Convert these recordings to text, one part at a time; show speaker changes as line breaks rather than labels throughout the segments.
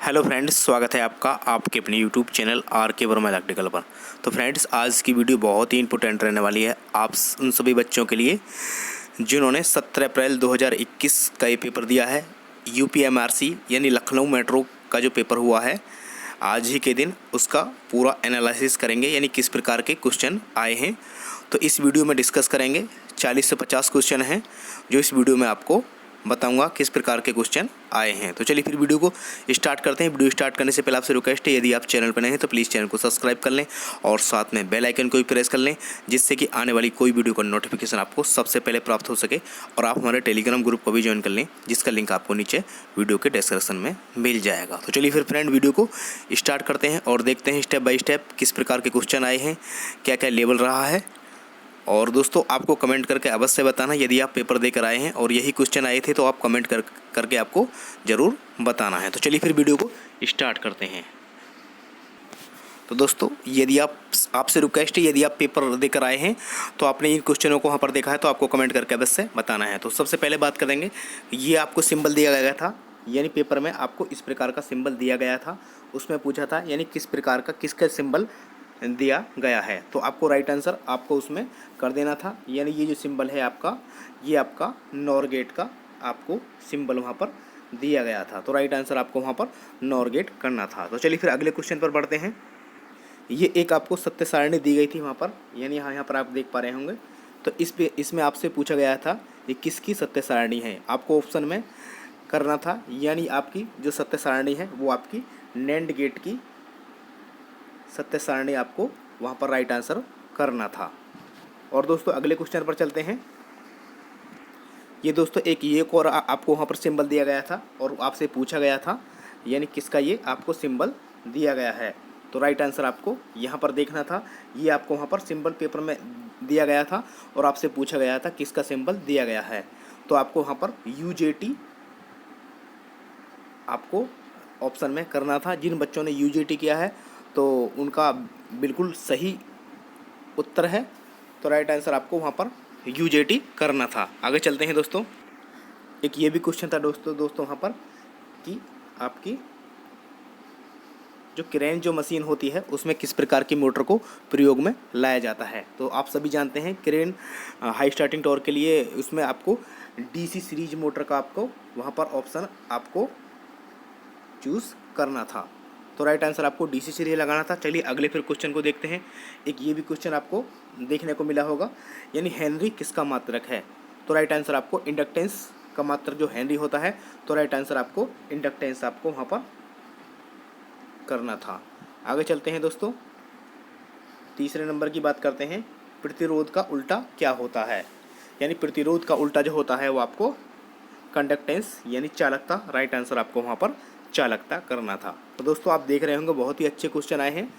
Hello friends, स्वागत है आपका आपके अपने यूट्यूब चैनल आर के वर्मा इलेक्ट्रिकल पर। तो फ्रेंड्स, आज की वीडियो बहुत ही इंपॉर्टेंट रहने वाली है आप उन सभी बच्चों के लिए जिन्होंने 17 अप्रैल 2021 का ये पेपर दिया है। यूपीएमआरसी यानी लखनऊ मेट्रो का जो पेपर हुआ है आज ही के दिन, उसका पूरा एनालिसिस करेंगे, यानी किस प्रकार के क्वेश्चन आए हैं। तो इस वीडियो में डिस्कस करेंगे। 40 से 50 क्वेश्चन हैं जो इस वीडियो में आपको बताऊंगा किस प्रकार के क्वेश्चन आए हैं। तो चलिए फिर वीडियो को स्टार्ट करते हैं। वीडियो स्टार्ट करने से पहले आपसे रिक्वेस्ट है, यदि आप चैनल पर नए हैं तो प्लीज़ चैनल को सब्सक्राइब कर लें और साथ में बेल आइकन को भी प्रेस कर लें, जिससे कि आने वाली कोई वीडियो का नोटिफिकेशन आपको सबसे पहले प्राप्त हो सके। और आप हमारे टेलीग्राम ग्रुप को भी ज्वाइन कर लें, जिसका लिंक आपको नीचे वीडियो के डिस्क्रिप्शन में मिल जाएगा। तो चलिए फिर फ्रेंड, वीडियो को स्टार्ट करते हैं और देखते हैं स्टेप बाय स्टेप किस प्रकार के क्वेश्चन आए हैं, क्या क्या लेवल रहा है। और दोस्तों, आपको कमेंट करके अवश्य बताना यदि आप पेपर देकर आए हैं और यही क्वेश्चन आए थे, तो आप कमेंट करके आपको ज़रूर बताना है। तो चलिए फिर वीडियो को स्टार्ट करते हैं। तो दोस्तों, यदि आपसे रिक्वेस्ट है, यदि आप पेपर देकर आए हैं तो आपने इन क्वेश्चनों को वहाँ पर देखा है तो आपको कमेंट करके अवश्य बताना है। तो सबसे पहले बात करेंगे, ये आपको सिंबल दिया गया था, यानी पेपर में आपको इस प्रकार का सिंबल दिया गया था। उसमें पूछा था यानी किस प्रकार का किसका सिंबल दिया गया है, तो आपको राइट आंसर आपको उसमें कर देना था। यानी ये जो सिंबल है आपका, ये आपका नॉर गेट का आपको सिंबल वहाँ पर दिया गया था। तो राइट आंसर आपको वहाँ पर नॉर गेट करना था। तो चलिए फिर अगले क्वेश्चन पर बढ़ते हैं। ये एक आपको सत्य सारणी दी गई थी वहाँ पर, यानी यहाँ पर आप देख पा रहे होंगे। तो इसमें आपसे पूछा गया था ये किसकी सत्य सारणी है, आपको ऑप्शन में करना था। यानी आपकी जो सत्य सारणी है वो आपकी नैंड गेट की सत्य सारणी आपको वहाँ पर राइट आंसर करना था। और दोस्तों, अगले क्वेश्चन पर चलते हैं। ये दोस्तों एक और आपको वहाँ पर सिंबल दिया गया था और आपसे पूछा गया था यानी किसका ये आपको सिंबल दिया गया है। तो राइट आंसर आपको यहाँ पर देखना था। ये आपको वहाँ पर सिंबल पेपर में दिया गया था और आपसे पूछा गया था किसका सिंबल दिया गया है। तो आपको वहाँ पर UJT आपको ऑप्शन में करना था। जिन बच्चों ने UJT किया है तो उनका बिल्कुल सही उत्तर है। तो राइट आंसर आपको वहाँ पर UJT करना था। आगे चलते हैं दोस्तों। एक ये भी क्वेश्चन था दोस्तों वहाँ पर कि आपकी जो क्रेन जो मशीन होती है उसमें किस प्रकार की मोटर को प्रयोग में लाया जाता है। तो आप सभी जानते हैं क्रेन हाई स्टार्टिंग टॉर्क के लिए उसमें आपको DC सीरीज मोटर का आपको वहाँ पर ऑप्शन आपको चूज़ करना था। तो राइट आंसर आपको DC सीरीज लगाना था। चलिए अगले फिर क्वेश्चन को देखते हैं। एक ये भी क्वेश्चन आपको देखने को मिला होगा, यानी हेनरी किसका मात्रक है। तो राइट आंसर आपको इंडक्टेंस का मात्रक जो हेनरी होता है, तो राइट आंसर आपको इंडक्टेंस आपको वहाँ पर करना था। आगे चलते हैं दोस्तों, तीसरे नंबर की बात करते हैं। प्रतिरोध का उल्टा क्या होता है, यानी प्रतिरोध का उल्टा जो होता है वो आपको कंडक्टेंस यानी चालकता, राइट आंसर आपको वहाँ पर चालकता करना था। तो दोस्तों, आप देख रहे होंगे बहुत ही अच्छे क्वेश्चन आए हैं,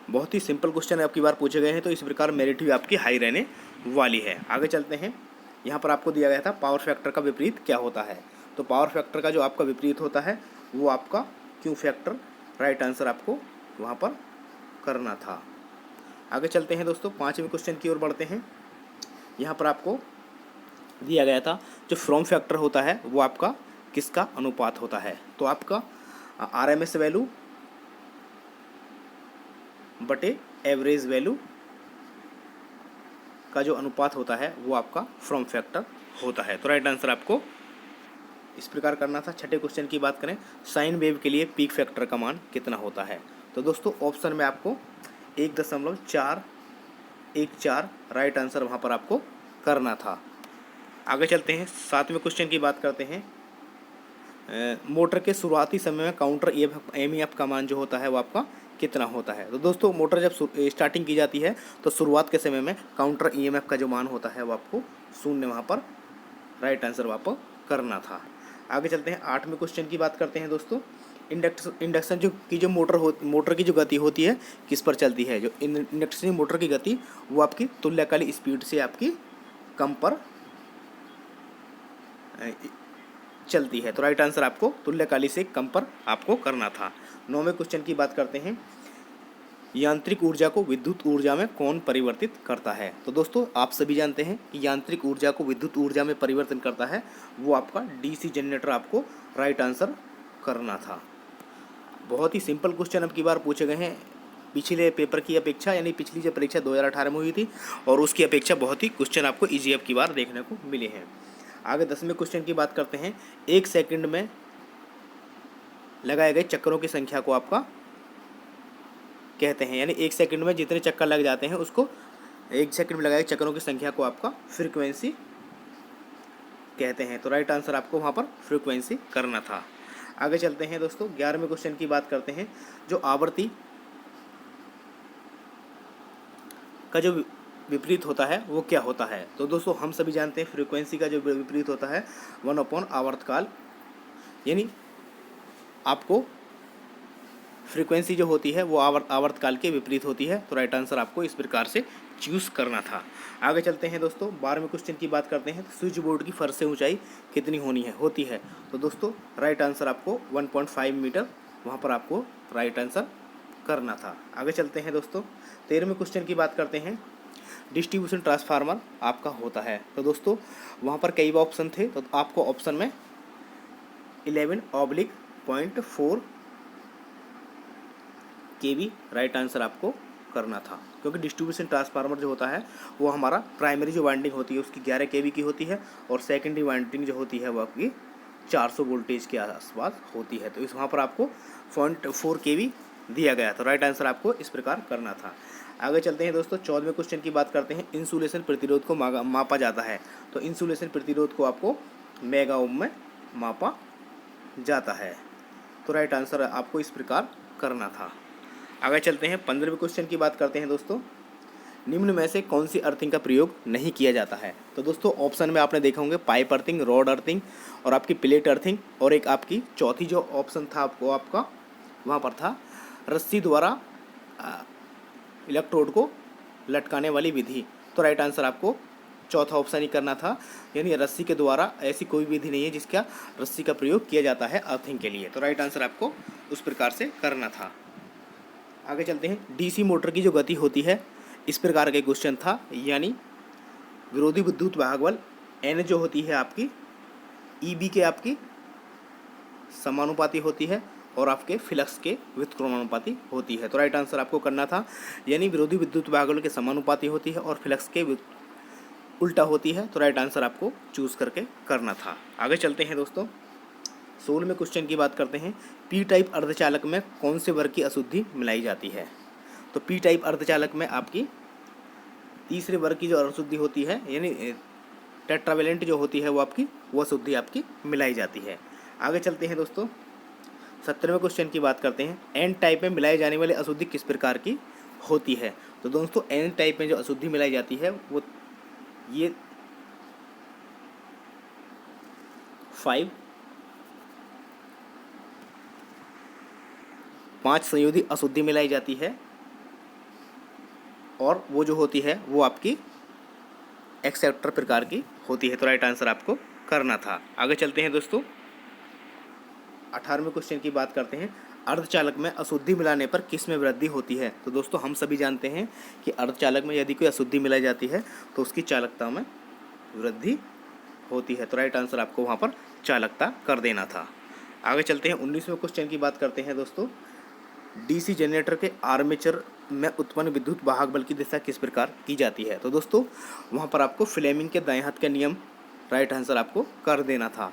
बहुत ही सिंपल क्वेश्चन आपकी बार पूछे गए हैं। तो इस प्रकार मेरिट भी आपकी हाई रहने वाली है। आगे चलते हैं। यहाँ पर आपको दिया गया था पावर फैक्टर का विपरीत क्या होता है। तो पावर फैक्टर का जो आपका विपरीत होता है वो आपका क्यू फैक्टर, राइट आंसर आपको वहाँ पर करना था। आगे चलते हैं दोस्तों, पाँचवें क्वेश्चन की ओर बढ़ते हैं। यहाँ पर आपको दिया गया था जो फ्रॉम फैक्टर होता है वो आपका किसका अनुपात होता है। तो आपका RMS वैल्यू बटे एवरेज वैल्यू का जो अनुपात होता है वो आपका फ्रॉम फैक्टर होता है। तो राइट आंसर आपको इस प्रकार करना था। छठे क्वेश्चन की बात करें, साइन वेव के लिए पीक फैक्टर का मान कितना होता है। तो दोस्तों, ऑप्शन में आपको 1.414 राइट आंसर वहाँ पर आपको करना था। आगे चलते हैं, सातवें क्वेश्चन की बात करते हैं। मोटर के शुरुआती समय में काउंटर EMF का मान जो होता है वो आपका कितना होता है। तो दोस्तों, मोटर जब स्टार्टिंग की जाती है तो शुरुआत के समय में काउंटर EMF का जो मान होता है वो आपको 0 वहाँ पर राइट आंसर वहाँ पर करना था। आगे चलते हैं, आठवें क्वेश्चन की बात करते हैं दोस्तों। इंडक्शन जो मोटर की जो गति होती है किस पर चलती है। जो इंडक्शन मोटर की गति वो आपकी तुल्यकालिक स्पीड से आपकी कम पर चलती है। तो राइट आंसर आपको तुल्यकालिक से कम पर आपको करना था। नौवें क्वेश्चन की बात करते हैं, यांत्रिक ऊर्जा को विद्युत ऊर्जा में कौन परिवर्तित करता है। तो दोस्तों, आप सभी जानते हैं कि यांत्रिक ऊर्जा को विद्युत ऊर्जा में परिवर्तन करता है वो आपका DC जनरेटर आपको राइट आंसर करना था। बहुत ही सिंपल क्वेश्चन अब की बार पूछे गए हैं पिछले पेपर की अपेक्षा, यानी पिछली जो परीक्षा 2018 में हुई थी और उसकी अपेक्षा बहुत ही क्वेश्चन आपको ईजी अब की बार देखने को मिले हैं। आगे 10वें क्वेश्चन की बात करते हैं। 1 सेकंड में लगाए गए चक्करों की संख्या को आपका कहते हैं, यानी 1 सेकंड में जितने चक्कर लग जाते हैं उसको 1 सेकंड में लगाए गए चक्करों की संख्या को आपका फ्रीक्वेंसी कहते हैं। तो राइट आंसर आपको वहाँ पर फ्रीक्वेंसी करना था। आगे चलते हैं दोस्तों, 11वें क्वेश्चन की बात करते हैं। जो आवर्ती का जो विपरीत होता है वो क्या होता है? तो दोस्तों हम सभी जानते हैं फ्रीक्वेंसी का जो विपरीत होता है 1/आवर्तकाल, यानी आपको फ्रीक्वेंसी जो होती है वो आवर्तकाल के विपरीत होती है। तो राइट आंसर आपको इस प्रकार से चूज़ करना था। आगे चलते हैं दोस्तों, 12वें क्वेश्चन की बात करते हैं। स्विच बोर्ड की फर्श से ऊंचाई कितनी होती है? तो दोस्तों राइट आंसर आपको 1.5 मीटर वहाँ पर आपको राइट आंसर करना था। आगे चलते हैं दोस्तों, 13वें क्वेश्चन की बात करते हैं। डिस्ट्रीब्यूशन ट्रांसफार्मर आपका होता है। तो दोस्तों वहाँ पर कई ऑप्शन थे, तो आपको ऑप्शन में 11/0.4 kV राइट आंसर आपको करना था, क्योंकि डिस्ट्रीब्यूशन ट्रांसफार्मर जो होता है वो हमारा प्राइमरी जो वाइंडिंग होती है उसकी 11 kV की होती है और सेकेंडरी वाइंडिंग जो होती है वो आपकी 400 वोल्टेज के आसपास होती है। तो इस वहाँ पर आपको 0.4 kV दिया गया, तो राइट आंसर आपको इस प्रकार करना था। आगे चलते हैं दोस्तों, 14वें क्वेश्चन की बात करते हैं। इंसुलेशन प्रतिरोध को मापा जाता है। तो इंसुलेशन प्रतिरोध को आपको मेगा ओम में मापा जाता है। तो राइट आंसर आपको इस प्रकार करना था। आगे चलते हैं, 15वें क्वेश्चन की बात करते हैं दोस्तों। निम्न में से कौन सी अर्थिंग का प्रयोग नहीं किया जाता है? तो दोस्तों ऑप्शन में आपने देखा होंगे पाइप अर्थिंग, रॉड अर्थिंग और आपकी प्लेट अर्थिंग, और एक आपकी चौथी जो ऑप्शन था आपको आपका वहाँ पर था रस्सी द्वारा इलेक्ट्रोड को लटकाने वाली विधि। तो राइट आंसर आपको चौथा ऑप्शन ही करना था, यानी रस्सी के द्वारा ऐसी कोई विधि नहीं है जिसका रस्सी का प्रयोग किया जाता है अर्थिंग के लिए। तो राइट आंसर आपको उस प्रकार से करना था। आगे चलते हैं, डीसी मोटर की जो गति होती है इस प्रकार का क्वेश्चन था, यानी विरोधी विद्युत वाहक बल एन जो होती है आपकी ईबी के आपकी समानुपाती होती है और आपके फ्लक्स के व्युत्क्रमानुपाती होती है। तो राइट आंसर आपको करना था, यानी विरोधी विद्युत वाहक बल के समानुपाती होती है और फ्लक्स के उल्टा होती है। तो राइट आंसर आपको चूज़ करके करना था। आगे चलते हैं दोस्तों, 16वें क्वेश्चन की बात करते हैं। पी टाइप अर्धचालक में कौन से वर्ग की अशुद्धि मिलाई जाती है? तो पी टाइप अर्धचालक में आपकी तीसरे वर्ग की जो अशुद्धि होती है, यानी टेट्रावेलेंट जो होती है वो अशुद्धि आपकी मिलाई जाती है। आगे चलते हैं दोस्तों, 17वें क्वेश्चन की बात करते हैं। एन टाइप में मिलाई जाने वाली अशुद्धि किस प्रकार की होती है? तो दोस्तों एन टाइप में जो अशुद्धि मिलाई जाती है वो ये 5 संयोगी अशुद्धि मिलाई जाती है और वो जो होती है वो आपकी एक्सेप्टर प्रकार की होती है। तो राइट आंसर आपको करना था। आगे चलते हैं दोस्तों, 18वें क्वेश्चन की बात करते हैं। अर्धचालक में अशुद्धि मिलाने पर किस में वृद्धि होती है? तो दोस्तों हम सभी जानते हैं कि अर्धचालक में यदि कोई अशुद्धि मिलाई जाती है तो उसकी चालकता में वृद्धि होती है। तो राइट आंसर आपको वहाँ पर चालकता कर देना था। आगे चलते हैं, 19वें क्वेश्चन की बात करते हैं दोस्तों। डीसी जनरेटर के आर्मेचर में उत्पन्न विद्युत वाहक बल की दिशा किस प्रकार की जाती है? तो दोस्तों वहाँ पर आपको फ्लेमिंग के दाएं हाथ का नियम राइट आंसर आपको कर देना था।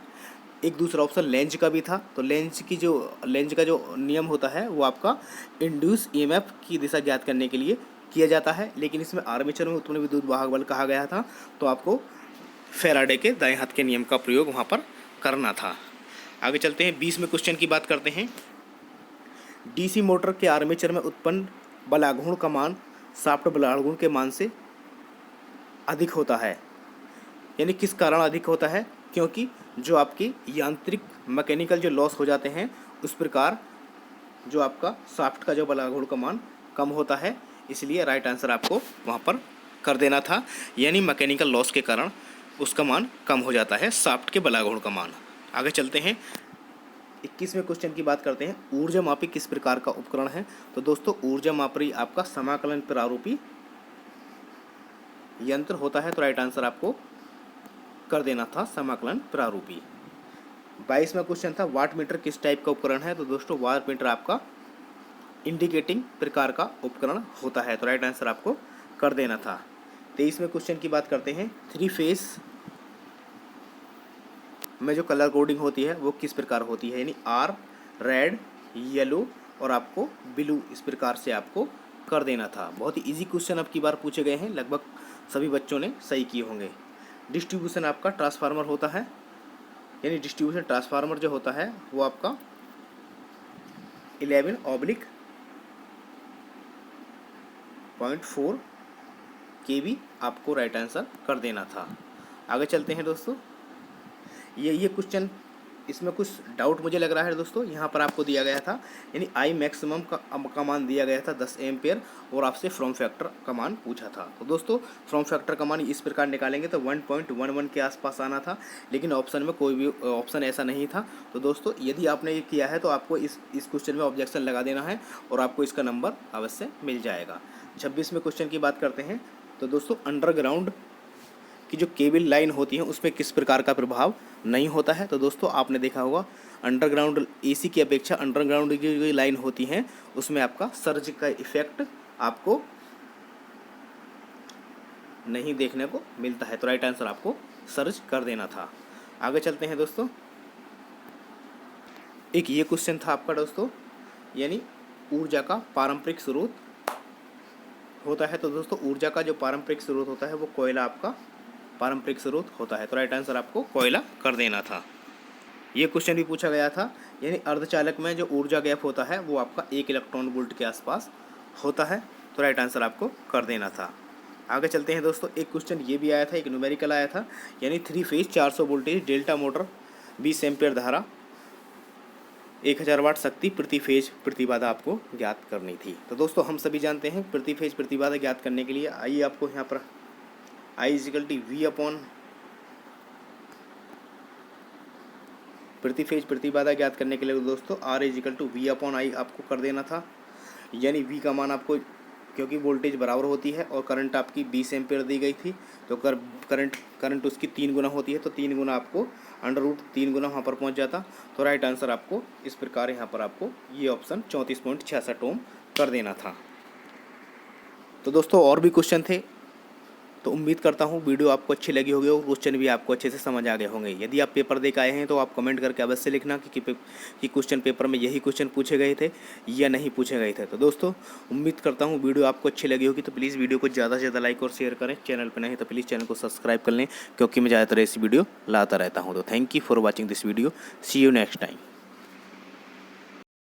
एक दूसरा ऑप्शन लेंज का भी था, तो लेंज का जो नियम होता है वो आपका इंड्यूस ईएमएफ की दिशा ज्ञात करने के लिए किया जाता है, लेकिन इसमें आर्मेचर में उत्पन्न विद्युत वाहक बल कहा गया था, तो आपको फैराडे के दाएं हाथ के नियम का प्रयोग वहाँ पर करना था। आगे चलते हैं, 20वें क्वेश्चन की बात करते हैं। डीसी मोटर के आर्मेचर में उत्पन्न बलाघूर्ण का मान शाफ्ट बलाघूर्ण के मान से अधिक होता है, यानी किस कारण अधिक होता है? क्योंकि जो आपकी यांत्रिक मैकेनिकल जो लॉस हो जाते हैं उस प्रकार जो आपका शाफ्ट का जो बलाघूर्ण का मान कम होता है, इसलिए राइट आंसर आपको वहाँ पर कर देना था, यानी मैकेनिकल लॉस के कारण उसका मान कम हो जाता है शाफ्ट के बलाघूर्ण का मान। आगे चलते हैं, 21वें क्वेश्चन की बात करते हैं। ऊर्जा मापी किस प्रकार का उपकरण है? तो दोस्तों ऊर्जा मापी आपका समाकलन प्रारूपी यंत्र होता है। तो राइट आंसर आपको कर देना था समाकलन प्रारूपी। 22वां क्वेश्चन था वाट मीटर किस टाइप का उपकरण है। तो दोस्तों वाट मीटर आपका इंडिकेटिंग प्रकार का उपकरण होता है। तो राइट आंसर आपको कर देना था। 23वें क्वेश्चन की बात करते हैं। 3 फेस में जो कलर कोडिंग होती है वो किस प्रकार होती है, यानी आर, रेड, येलो और आपको ब्लू, इस प्रकार से आपको कर देना था। बहुत ही इजी क्वेश्चन अब की बार पूछे गए हैं, लगभग सभी बच्चों ने सही किए होंगे। डिस्ट्रीब्यूशन आपका ट्रांसफार्मर होता है, यानी डिस्ट्रीब्यूशन ट्रांसफार्मर जो होता है वो आपका 11/0.4 kV आपको राइट आंसर कर देना था। आगे चलते हैं दोस्तों। ये क्वेश्चन, इसमें कुछ डाउट मुझे लग रहा है दोस्तों। यहाँ पर आपको दिया गया था, यानी आई मैक्सिमम का मान दिया गया था 10 एम्पेयर और आपसे फ्रॉम फैक्टर का मान पूछा था। तो दोस्तों फ्रॉम फैक्टर का मान इस प्रकार निकालेंगे तो 1.11 के आसपास आना था, लेकिन ऑप्शन में कोई भी ऑप्शन ऐसा नहीं था। तो दोस्तों यदि आपने ये किया है तो आपको इस क्वेश्चन में ऑब्जेक्शन लगा देना है और आपको इसका नंबर अवश्य मिल जाएगा। 26वें क्वेश्चन की बात करते हैं। तो दोस्तों अंडरग्राउंड की जो केबल लाइन होती है उसमें किस प्रकार का प्रभाव नहीं होता है। तो दोस्तों आपने देखा होगा अंडरग्राउंड एसी की अपेक्षा अंडरग्राउंड की जो लाइन होती है उसमें आपका सर्ज का इफेक्ट आपको नहीं देखने को मिलता है। तो राइट आंसर आपको सर्ज कर देना था। आगे चलते हैं दोस्तों। एक ये क्वेश्चन था आपका दोस्तों, यानी ऊर्जा का पारंपरिक स्रोत होता है। तो दोस्तों ऊर्जा का जो पारंपरिक स्रोत होता है वो कोयला आपका पारंपरिक स्रोत होता है। तो राइट आंसर आपको कोयला कर देना था। ये क्वेश्चन भी पूछा गया था, यानी अर्धचालक में जो ऊर्जा गैप होता है वो आपका 1 इलेक्ट्रॉन वोल्ट के आसपास होता है। तो राइट आंसर आपको कर देना था। आगे चलते हैं दोस्तों। एक क्वेश्चन ये भी आया था, एक न्यूमेरिकल आया था, यानी 3 phase 400 voltage delta motor 20 ampere धारा 1000 वाट शक्ति प्रति फेज प्रतिबाधा आपको ज्ञात करनी थी। तो दोस्तों हम सभी जानते हैं प्रति फेज प्रतिबाधा ज्ञात करने के लिए आइए आपको यहाँ पर I = V अपॉन प्रति फेज प्रतिबाधा ज्ञात करने के लिए दोस्तों R = V अपॉन I आपको कर देना था। यानी V का मान आपको, क्योंकि वोल्टेज बराबर होती है और करंट आपकी 20 एम्पेयर दी गई थी, तो करंट उसकी 3 गुना होती है, तो 3 गुना आपको √3 गुना वहाँ पर पहुँच जाता। तो राइट आंसर आपको इस प्रकार यहाँ पर आपको ये ऑप्शन 34.66 ओम कर देना था। तो दोस्तों और भी क्वेश्चन थे, तो उम्मीद करता हूँ वीडियो आपको अच्छी लगी होगी और क्वेश्चन भी आपको अच्छे से समझ आ गए होंगे। यदि आप पेपर देख आए हैं तो आप कमेंट करके अवश्य लिखना कि क्वेश्चन पेपर में यही क्वेश्चन पूछे गए थे या नहीं पूछे गए थे। तो दोस्तों उम्मीद करता हूँ वीडियो आपको अच्छी लगी होगी, तो प्लीज़ वीडियो को ज़्यादा से ज़्यादा लाइक और शेयर करें। चैनल पर नहीं तो प्लीज़ चैनल को सब्सक्राइब कर लें, क्योंकि मैं ज़्यादातर ऐसी वीडियो लाता रहता हूँ। तो thank you for watching this video. See you next time.